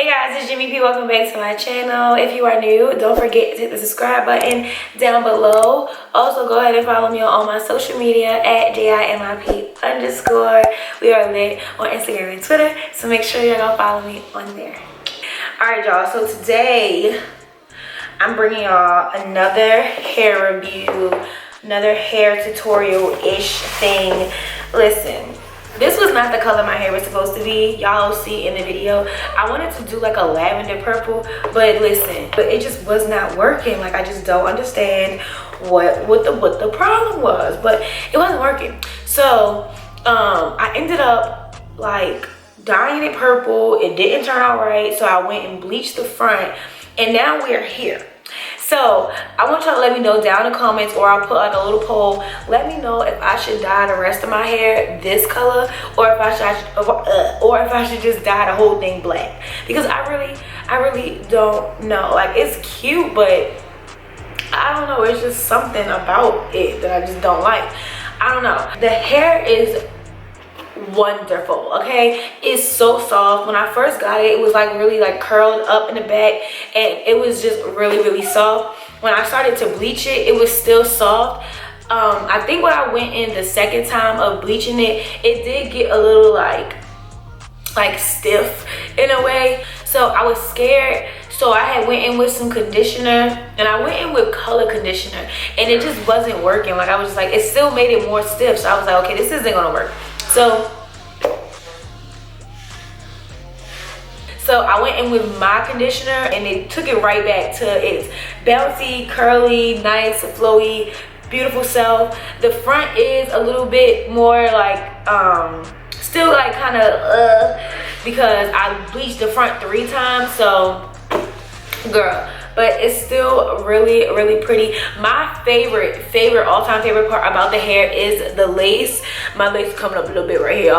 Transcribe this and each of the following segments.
Hey guys, it's Jimmy P. Welcome back to my channel. If you are new, don't forget to hit the subscribe button down below. Also, go ahead and follow me on all my social media at JIMIP_. We are lit on Instagram and Twitter, so make sure y'all go follow me on there. Alright y'all, so today I'm bringing y'all another hair review, another hair tutorial-ish thing. Listen. This was not the color my hair was supposed to be. Y'all will see in the video. I wanted to do like a lavender purple, but listen, but it just was not working. Like, I just don't understand what the problem was, but it wasn't working. So I ended up like dyeing it purple. It didn't turn out right, so I went and bleached the front, and now we're here. So I want y'all to let me know down in the comments, or I'll put like a little poll. Let me know if I should dye the rest of my hair this color, or if I should just dye the whole thing black. Because I really don't know. Like, it's cute, but I don't know. It's just something about it that I just don't like. I don't know. The hair is wonderful, okay? It's so soft. When I first got it, it was like really like curled up in the back, and it was just really soft. When I started to bleach it, it was still soft. I think when I went in the second time of bleaching it, it did get a little like stiff in a way, so I was scared. So I had went in with some conditioner, and I went in with color conditioner, and it just wasn't working. Like, I was just like, it still made it more stiff. So I was like, okay, this isn't gonna work. So I went in with my conditioner, and it took it right back to its bouncy, curly, nice, flowy, beautiful self. The front is a little bit more like still like kind of because I bleached the front 3 times. So girl, but it's still really pretty. My favorite all-time favorite part about the hair is the lace. My lace is coming up a little bit right here,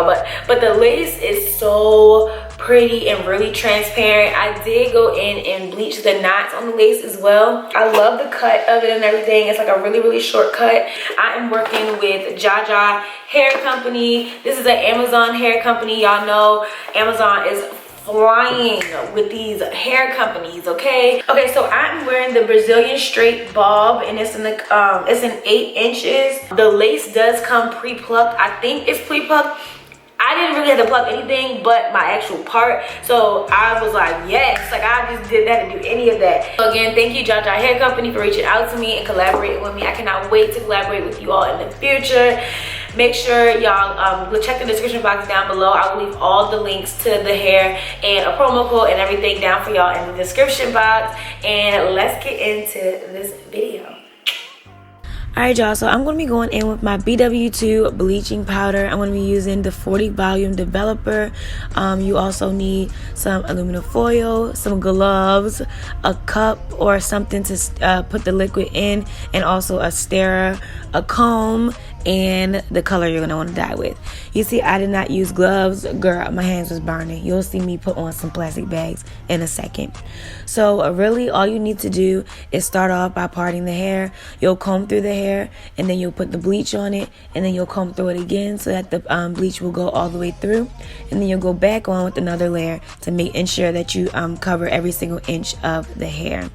but the lace is so pretty and really transparent. I did go in and bleach the knots on the lace as well. I love the cut of it and everything. It's like a really short cut. I am working with Jaja Hair Company. This is an Amazon hair company. Y'all know Amazon is flying with these hair companies, okay? So I'm wearing the Brazilian straight bob, and it's in the it's in 8 inches. The lace does come pre-plucked. I think it's pre-plucked. I didn't really have to pluck anything but my actual part, so I was like, yes, like I just did that to do any of that. So again, thank you Jaja Hair Company for reaching out to me and collaborating with me. I cannot wait to collaborate with you all in the future. Make sure y'all check the description box down below. I will leave all the links to the hair and a promo code and everything down for y'all in the description box. And let's get into this video. Alright y'all, so I'm going to be going in with my BW2 bleaching powder. I'm going to be using the 40 volume developer. You also need some aluminum foil, some gloves, a cup or something to put the liquid in, and also a stirrer, a comb, and the color you're going to want to dye with. You see, I did not use gloves. Girl, my hands was burning. You'll see me put on some plastic bags in a second. So really all you need to do is start off by parting the hair. You'll comb through the hair, and then you'll put the bleach on it, and then you'll comb through it again so that the bleach will go all the way through, and then you'll go back on with another layer to ensure that you cover every single inch of the hair.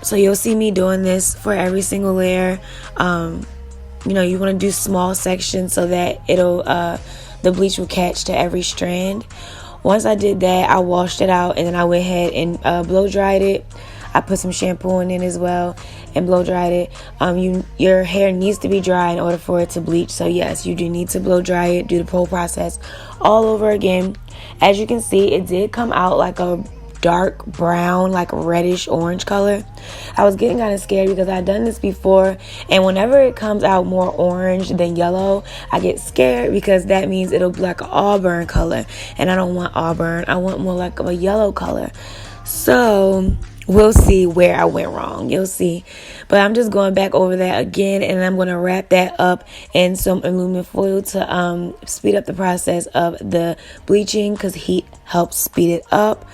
So you'll see me doing this for every single layer. You know, you want to do small sections so that it'll the bleach will catch to every strand. Once I did that, I washed it out, and then I went ahead and blow dried it. I put some shampoo in it as well and blow dried it. Your hair needs to be dry in order for it to bleach. So yes, you do need to blow dry it, do the whole process all over again. As you can see, it did come out like a dark brown, like reddish orange color. I was getting kind of scared because I've done this before, and whenever it comes out more orange than yellow, I get scared because that means it'll be like an auburn color, and I don't want auburn. I want more like a yellow color. So we'll see where I went wrong. You'll see. But I'm just going back over that again, and I'm going to wrap that up in some aluminum foil to speed up the process of the bleaching, because heat helps speed it up.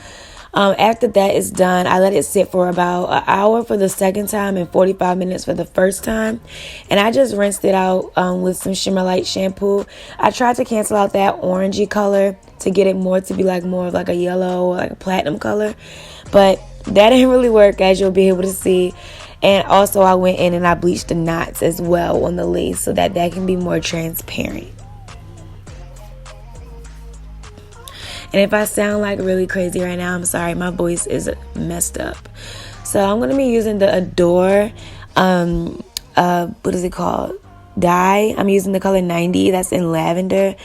After that is done, I let it sit for about an hour for the second time and 45 minutes for the first time. And I just rinsed it out with some Shimmer Light shampoo. I tried to cancel out that orangey color to get it more to be like more of like a yellow or like a platinum color. But that didn't really work, as you'll be able to see. And also I went in and I bleached the knots as well on the lace so that that can be more transparent. And if I sound like really crazy right now, I'm sorry, my voice is messed up. So I'm going to be using the Adore, what is it called? Dye. I'm using the color 90. That's in lavender.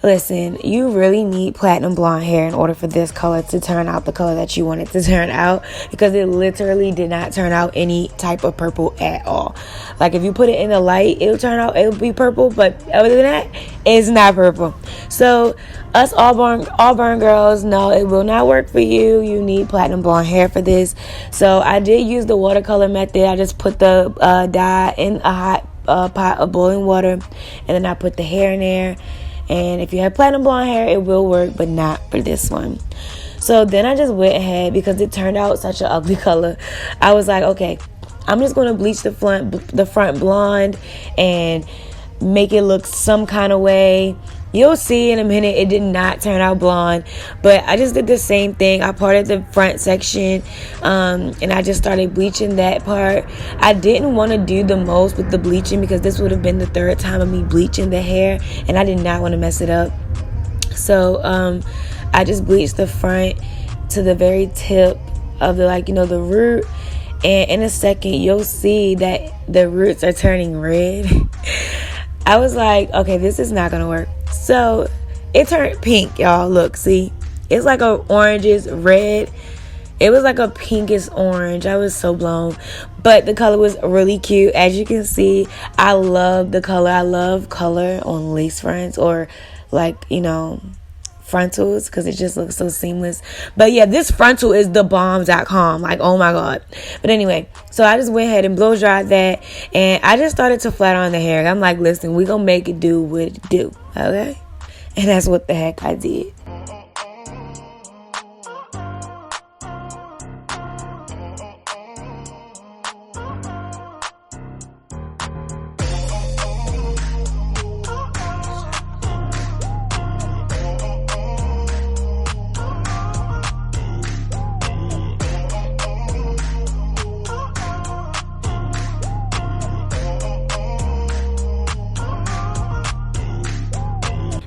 Listen, you really need platinum blonde hair in order for this color to turn out the color that you want it to turn out, because it literally did not turn out any type of purple at all. Like if you put it in the light, it'll be purple, but other than that, it's not purple. So us Auburn girls, no, it will not work for you. You need platinum blonde hair for this. So I did use the watercolor method. I just put the dye in a hot pot of boiling water, and then I put the hair in there. And if you have platinum blonde hair, it will work, but not for this one. So then I just went ahead, because it turned out such an ugly color. I was like, okay, I'm just going to bleach the front blonde and make it look some kind of way. You'll see in a minute it did not turn out blonde, but I just did the same thing. I parted the front section and I just started bleaching that part. I didn't want to do the most with the bleaching, because this would have been the third time of me bleaching the hair, and I did not want to mess it up. So I just bleached the front to the very tip of the root, and in a second you'll see that the roots are turning red. I was like, okay, this is not gonna work. So it turned pink, y'all. Look, see, it's like a orangish red. It was like a pinkish orange. I was so blown, but the color was really cute. As you can see, I love the color. I love color on lace fronts, or frontals, because it just looks so seamless. But yeah, this frontal is thebomb.com. Like, oh my god. But anyway, so I just went ahead and blow dried that, and I just started to flat iron the hair. I'm like, listen, we gonna make it do what it do, okay? And that's what the heck I did.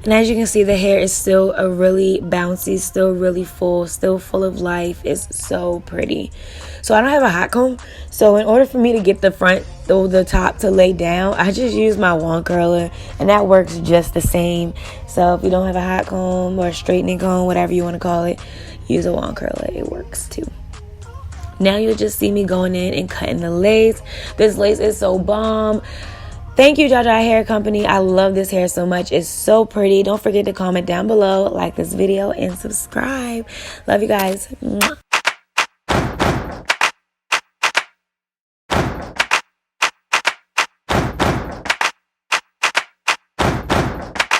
And as you can see, the hair is still a really bouncy, still really full, still full of life. It's so pretty. So I don't have a hot comb. So in order for me to get the top to lay down, I just use my wand curler, and that works just the same. So if you don't have a hot comb or a straightening comb, whatever you want to call it, use a wand curler. It works too. Now you'll just see me going in and cutting the lace. This lace is so bomb. Thank you, Jaja Hair Company. I love this hair so much. It's so pretty. Don't forget to comment down below, like this video, and subscribe. Love you guys. Mwah.